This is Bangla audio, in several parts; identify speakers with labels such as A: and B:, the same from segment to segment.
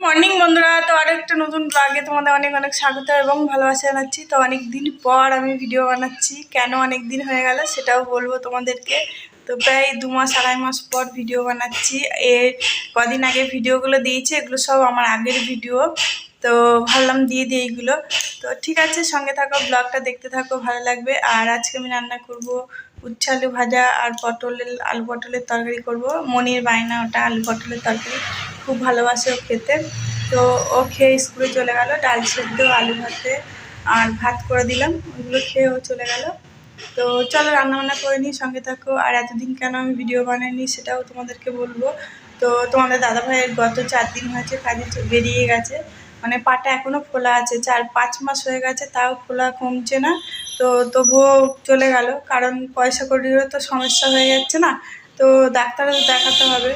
A: মর্নিং বন্ধুরা, তো আরও একটা নতুন ব্লগে তোমাদের অনেক অনেক স্বাগত এবং ভালোবাসা জানাচ্ছি। তো অনেক দিন পর আমি ভিডিও বানাচ্ছি, কেন অনেক দিন হয়ে গেল সেটাও বলবো তোমাদেরকে। তো প্রায় 2 মাস 2.5 মাস পর ভিডিও বানাচ্ছি। এর কদিন আগে ভিডিওগুলো দিয়েছি, এগুলো সব আমার আগের ভিডিও, তো ভাবলাম দিয়ে দিই এইগুলো। তো ঠিক আছে, সঙ্গে থাকো, ব্লগটা দেখতে থাকো, ভালো লাগবে। আর আজকে আমি রান্না করব উচ্ছে আলু ভাজা আর আলু পটলের তরকারি করব। মনির বায়না ওটা আলু পটলের তরকারি, খুব ভালোবাসে ও খেতে। তো ও খেয়ে স্কুলে চলে গেল, ডাল সেদ্ধ আলু ভাতে আর ভাত করে দিলাম, ওইগুলো খেয়ে ও চলে গেল। তো চলো রান্নাবান্না করে নিই, সঙ্গে থাকো। আর এতদিন কেন আমি ভিডিও বানাইনি সেটাও তোমাদেরকে বলবো। তো তোমাদের দাদাভাইয়ের গত 4 দিন হয়েছে কাজে বেরিয়ে গেছে, মানে পাটা এখনও ফোলা আছে, 4-5 মাস হয়ে গেছে, তাও ফোলা কমছে না। তো তবুও চলে গেল, কারণ পয়সা কড়িরও তো সমস্যা হয়ে যাচ্ছে না, তো ডাক্তারও দেখাতে হবে।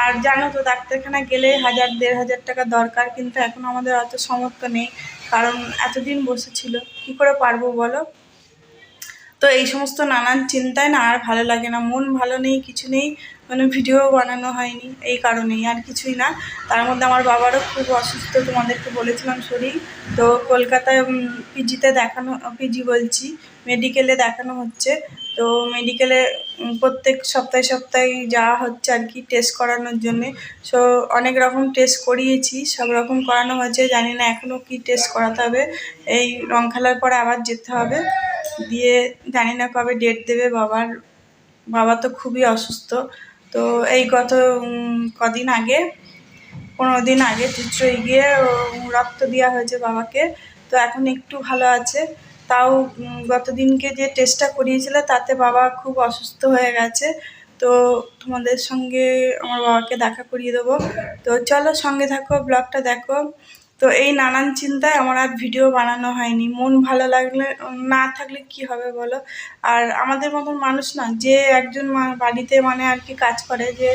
A: আর জানো তো ডাক্তারখানা গেলে 1000-1500 টাকা দরকার, কিন্তু এখন আমাদের অত সামর্থ্য নেই, কারণ এতদিন বসেছিল, কী করে পারবো বলো। তো এই সমস্ত নানান চিন্তায় না আর ভালো লাগে না, মন ভালো নেই, কিছু নেই, মানে ভিডিও বানানো হয়নি এই কারণেই, আর কিছুই না। তার মধ্যে আমার বাবারও খুব অসুস্থ, তোমাদেরকে বলেছিলাম শরীর। তো কলকাতায় পিজিতে দেখানো, পিজি বলছি, মেডিকেলে দেখানো হচ্ছে। তো মেডিকেলে প্রত্যেক সপ্তাহে সপ্তাহে যাওয়া হচ্ছে আর কি, টেস্ট করানোর জন্যে। সো অনেক রকম টেস্ট করিয়েছি, সব রকম করানো হয়েছে, জানি না এখনও কি টেস্ট করাতে হবে। এই রং খেলার পরে আবার যেতে হবে, দিয়ে জানি না কবে ডেট দেবে। বাবা তো খুবই অসুস্থ। তো এই গত কদিন আগে, 15 দিন আগে চিত্রই গিয়ে রক্ত দেওয়া হয়েছে বাবাকে, তো এখন একটু ভালো আছে। তাও গত দিনকে যে টেস্টটা করিয়েছিল তাতে বাবা খুব অসুস্থ হয়ে গেছে। তো তোমাদের সঙ্গে আমার বাবাকে দেখা করিয়ে দেবো। তো চলো সঙ্গে থাকো, ব্লগটা দেখো। তো এই নানান চিন্তায় আমার আর ভিডিও বানানো হয়নি, মন ভালো লাগলে না থাকলে কি হবে বলো। আর আমাদের মতন মানুষ না, যে একজন বাড়িতে মানে আর কি কাজ করে, যে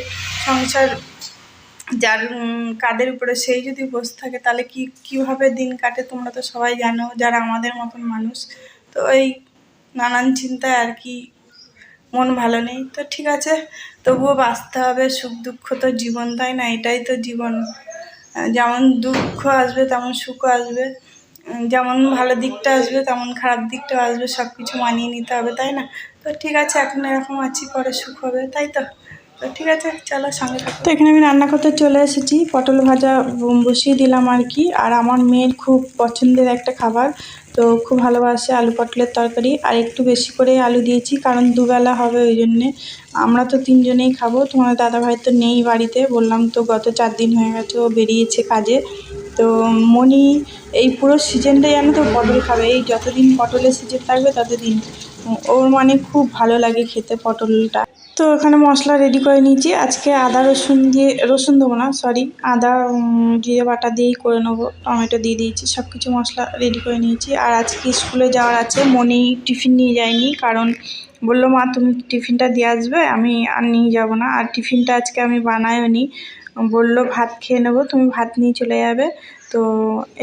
A: সংসার যার কাদের উপরে, সেই যদি বসে থাকে তাহলে কীভাবে দিন কাটে তোমরা তো সবাই জানো, যারা আমাদের মতন মানুষ। তো এই নানান চিন্তায় আর কি মন ভালো নেই। তো ঠিক আছে, তবুও বাঁচতে হবে, সুখ দুঃখ তো জীবন, তাই না? এটাই তো জীবন, যেমন দুঃখ আসবে তেমন সুখও আসবে, যেমন ভালো দিকটা আসবে তেমন খারাপ দিকটাও আসবে, সব কিছু মানিয়ে নিতে হবে, তাই না? তো ঠিক আছে, এখন এরকম আছি, পরে সুখ হবে, তাই তো। তো ঠিক আছে, চলো সঙ্গে থাকো। তো এখানে আমি রান্না করতে চলে এসেছি, পটল ভাজা বসিয়ে দিলাম আর কি। আর আমার মেয়ের খুব পছন্দের একটা খাবার, তো খুব ভালোবাসে আলু পটলের তরকারি, আর একটু বেশি করে আলু দিয়েছি, কারণ দুবেলা হবে ওই জন্যে। আমরা তো 3 জনেই খাবো, তোমার দাদাভাই তো নেই বাড়িতে, বললাম তো গত 4 দিন হয়ে গেছে ও বেরিয়েছে কাজে। তো মনি এই পুরো সিজনটাই জানো তো পটল খাবে, এই যতদিন পটলের সিজন থাকবে ততদিন ওর মানে খুব ভালো লাগে খেতে পটলটা। তো এখানে মশলা রেডি করে নিয়েছি, আজকে আদা রসুন দিয়ে, রসুন দেবো না সরি, আদা জিরে বাটা দিয়েই করে নেবো, টমেটো দিয়ে দিয়েছি, সব কিছু মশলা রেডি করে নিয়েছি। আর আজকে স্কুলে যাওয়ার আছে, মনি টিফিন নিয়ে যায়নি, কারণ বললো মা তুমি টিফিনটা দিয়ে আসবে, আমি আর নিয়ে যাবো না। আর টিফিনটা আজকে আমি বানাইও নি, বললো ভাত খেয়ে নেবো, তুমি ভাত নিয়ে চলে যাবে। তো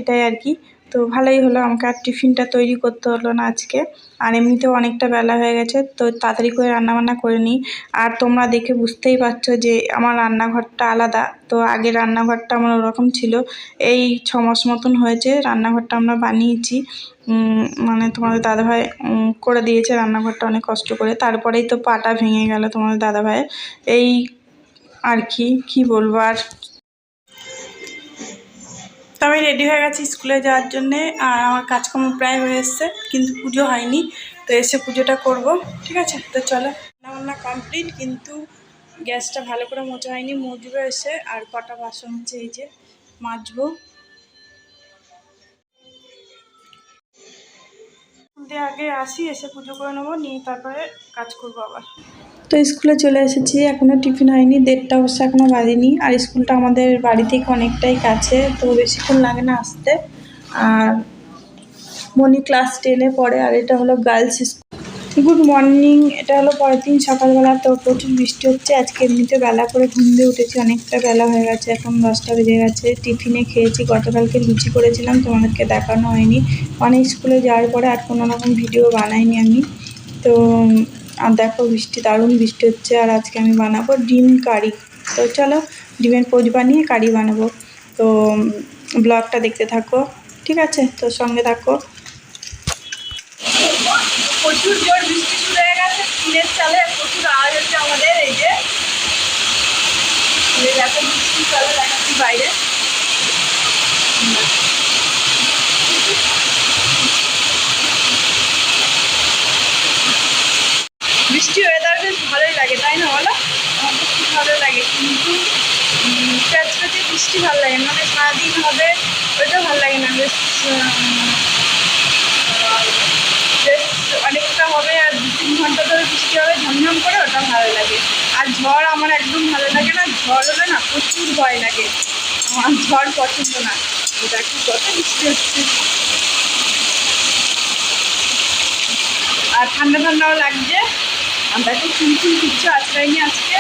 A: এটাই আর কি। তো ভালোই হলো, আমাকে আর টিফিনটা তৈরি করতে হলো না আজকে। আর এমনিতেও অনেকটা বেলা হয়ে গেছে, তো তাড়াতাড়ি করে রান্নাবান্না করে নিই। আর তোমরা দেখে বুঝতেই পারছো যে আমার রান্নাঘরটা আলাদা, তো আগে রান্নাঘরটা আমার ওরকম ছিল। এই 6 মাস মতন হয়েছে রান্নাঘরটা আমরা বানিয়েছি, মানে তোমাদের দাদাভাই করে দিয়েছে রান্নাঘরটা অনেক কষ্ট করে, তারপরেই তো পাটা ভেঙে গেল তোমাদের দাদাভাইয়ের। এই আর কি বলবো আর। তো আমি রেডি হয়ে গেছি স্কুলে যাওয়ার জন্যে, আর আমার কাজকর্ম প্রায় হয়ে এসছে, কিন্তু পুজো হয়নি, তো এসে পুজোটা করব। ঠিক আছে, তো চলো। রান্না কমপ্লিট, কিন্তু গ্যাসটা ভালো করে মোছা হয়নি, মুছবো এসে। আর কটা বাসন হচ্ছে এই যে মাজবো, দিয়ে আগে আসি, এসে পুজো করে নেবো, নিয়ে তারপরে কাজ করবো আবার। তো স্কুলে চলে এসেছি, এখনও টিফিন হয়নি, 1:30 অবশ্য এখনও বাজেনি। আর স্কুলটা আমাদের বাড়ি থেকে অনেকটাই কাছে, তো বেশিক্ষণ লাগে না আসতে। আর মনি ক্লাস 10-এ পড়ে, আর এটা হলো গার্লস স্কুল। গুড মর্নিং, এটা হলো পরের দিন সকালবেলা। তো প্রচুর বৃষ্টি হচ্ছে আজকে, এমনিতে বেলা করে ঘুম দিয়ে উঠেছি, অনেকটা বেলা হয়ে গেছে, এখন 10টা বেজে গেছে। টিফিনে খেয়েছি, গতকালকে লুচি করেছিলাম, তোমাদেরকে দেখানো হয়নি। অনেক স্কুলে যাওয়ার পরে আর কোনো রকম ভিডিও বানাইনি আমি। তো আর দেখো বৃষ্টি, দারুণ বৃষ্টি হচ্ছে। আর আজকে আমি বানাবো ডিম কারি। তো চলো ডিমের পোচ বানিয়ে কারি বানাবো। তো ব্লগটা দেখতে থাকো, ঠিক আছে? তো সঙ্গে থাকো। প্রচুর জোর বৃষ্টি শুরু হয়ে গেছে, টিনের চালে প্রচুর আওয়াজ হচ্ছে আমাদের। এই যে দেখো বৃষ্টি চলে দেখাচ্ছি বাইরে। বৃষ্টি ওয়েদার বেশ ভালোই লাগে, তাই না বলো? আমার তো খুব ভালো লাগে, কিন্তু প্যাচপ্যাচে বৃষ্টি ভালো লাগে না, মানে সারাদিন হবে ওইটা ভালো লাগে না। বেশ বেশ অনেকটা হবে আর 2-3 ঘন্টা ধরে বৃষ্টি হবে ঝমঝম করে, ওটা ভালো লাগে। আর ঝড় আমার একদম ভালো লাগে না, ঝড় হলে না প্রচুর ভয় লাগে, আমার ঝড় পছন্দ না। এটা কি কত বৃষ্টি হচ্ছে, আর ঠান্ডা ঠান্ডাও লাগছে। আমরা তো চুলচুল কিচ্ছু আছড়াইনি আজকে।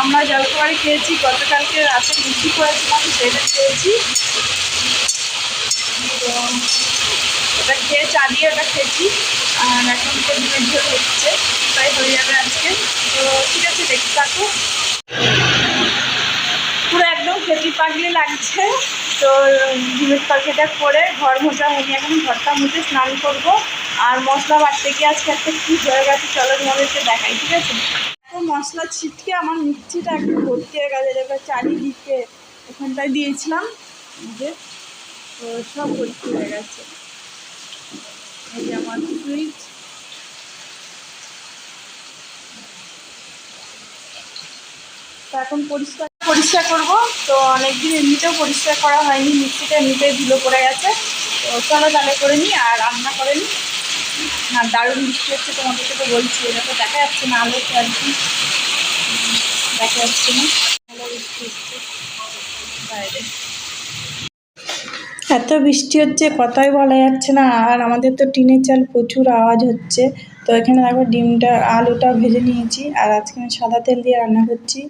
A: আমরা জলখাবারে খেয়েছি, গতকালকে রাতে লুচি করেছিলাম সেটা খেয়েছি। তো ওটা খেয়ে চা দিয়ে ওটা খেয়েছি, আর এখন তো ডিমের ঝোল হচ্ছে, তাই হয়ে যাবে আজকে। তো ঠিক আছে, দেখতে থাকো। পুরো একদম খেতে পাগলি লাগছে। তো ডিমের তরকারিটা করে ঘর মোছা হয়নি, এখন ঘরটা মুছে স্নান করব। আর মশলা বাটতে গিয়ে আজকে একটা কী হয়ে গেছে চলো তোমাদেরকে দেখাই, ঠিক আছে? তো মশলা ছিটকে আমার মিক্সিটা একটু ভর্তি হয়ে গেছে, যেটা চারিদিকে এখানটায় দিয়েছিলাম যে, তো সব ভর্তি হয়ে গেছে। এই যে আমার ফ্রিজ, তো এখন পরিষ্কার করবো। তো অনেকদিন এমনিতেও পরিষ্কার করা হয়নি, মিক্সিটা এমনিতেই ধুলো পড়ে গেছে। তো চলো তাহলে করে নিই আর রান্না করে নিই। আর দারুণ বৃষ্টি হচ্ছে, তোমাদেরকে তো বলছি, এটা তো দেখা যাচ্ছে না আলোতে আর কি, দেখা যাচ্ছে না। ভালো বৃষ্টি হচ্ছে বাইরে, এত বৃষ্টি হচ্ছে কথাই বলা যাচ্ছে না। আর আমাদের তো টিনের চাল, প্রচুর আওয়াজ হচ্ছে। তো এখানে দেখো ডিমটা আলুটা ভেজে নিয়েছি, আর আজকে আমি সাদা তেল দিয়ে রান্না করছি,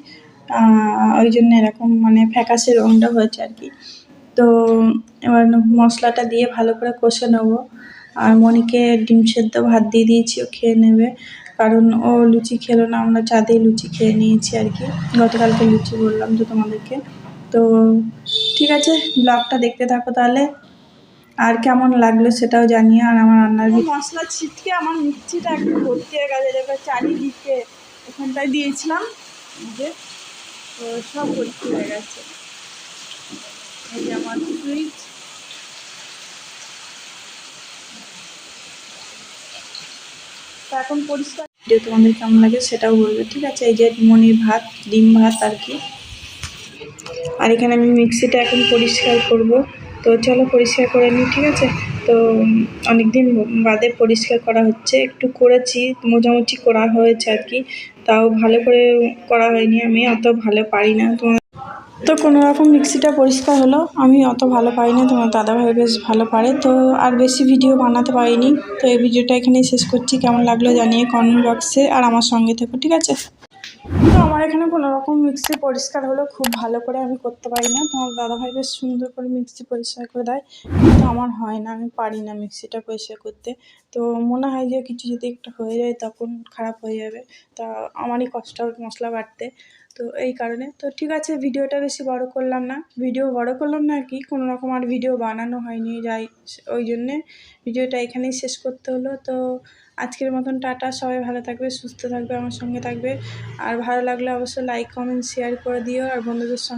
A: ওই জন্য এরকম মানে ফ্যাকাশে রঙটা হয়েছে আর কি। তো এবার মশলাটা দিয়ে ভালো করে কষে নেবো। আর মনিকে ডিম সেদ্ধ ভাত দিয়ে দিয়েছি, ও খেয়ে নেবে, কারণ ও লুচি খেলো না, আমরা চাঁদেই লুচি খেয়ে নিয়েছি আর কি। গতকালকে লুচি বললাম তো তোমাদেরকে। তো ঠিক আছে, ব্লগটা দেখতে থাকো তাহলে, আর কেমন লাগলো সেটাও জানিয়ে। আর আমার রান্নার মশলা ছিটকে আমার মিক্সিটা একটু ভর্তি হয়ে গেছে, যেটা চারিদিকে এখানটায় দিয়েছিলাম যে, তো সব ভর্তি হয়ে গেছে। এই যে আমার ফ্রিজ, তো এখন পরিষ্কার। যে তোমাদের কেমন লাগে সেটাও বলবে, ঠিক আছে? এই যে মনির ভাত, ডিম ভাত আর কি। আর এখানে আমি মিক্সিটা এখন পরিষ্কার করব। তো চলো পরিষ্কার করে নিই, ঠিক আছে? তো অনেক দিন বাদে পরিষ্কার করা হচ্ছে, একটু করেছি, মোছামুছি করা হয়েছে আর কি, তাও ভালো করে করা হয়নি, আমি অত ভালো পারি না। তো কোনো রকম মিক্সিটা পরিষ্কার হলো, আমি অত ভালো পারি না, তোমার দাদাভাই বেশ ভালো পারে। তো আর বেশি ভিডিও বানাতে পারিনি, তো এই ভিডিওটা এখানেই শেষ করছি। কেমন লাগলো জানিয়ে কমেন্ট বক্সে, আর আমার সঙ্গে থেকো, ঠিক আছে? তো আমার এখানে কোনো রকম মিক্সি পরিষ্কার হলো, খুব ভালো করে আমি করতে পারি না, তোমার দাদাভাই বেশ সুন্দর করে মিক্সি পরিষ্কার করে দেয়, কিন্তু আমার হয় না, আমি পারি না মিক্সিটা পরিষ্কার করতে। তো মনে হয় যে কিছু যদি একটা হয়ে যায় তখন খারাপ হয়ে যাবে, তা আমারই কষ্ট হবে মশলা বাটতে। তো এই কারণে, তো ঠিক আছে, ভিডিওটা বেশি বড় করলাম না, আর কি, কোনো রকম আর ভিডিও বানানো হয়নি, যাই ওই জন্যে ভিডিওটা এখানেই শেষ করতে হলো। তো আজকের মতন টাটা, সবাই ভালো থাকবে, সুস্থ থাকবে, আমার সঙ্গে থাকবে। আর ভালো লাগলে অবশ্যই লাইক কমেন্ট শেয়ার করে দিও, আর বন্ধুদের সঙ্গে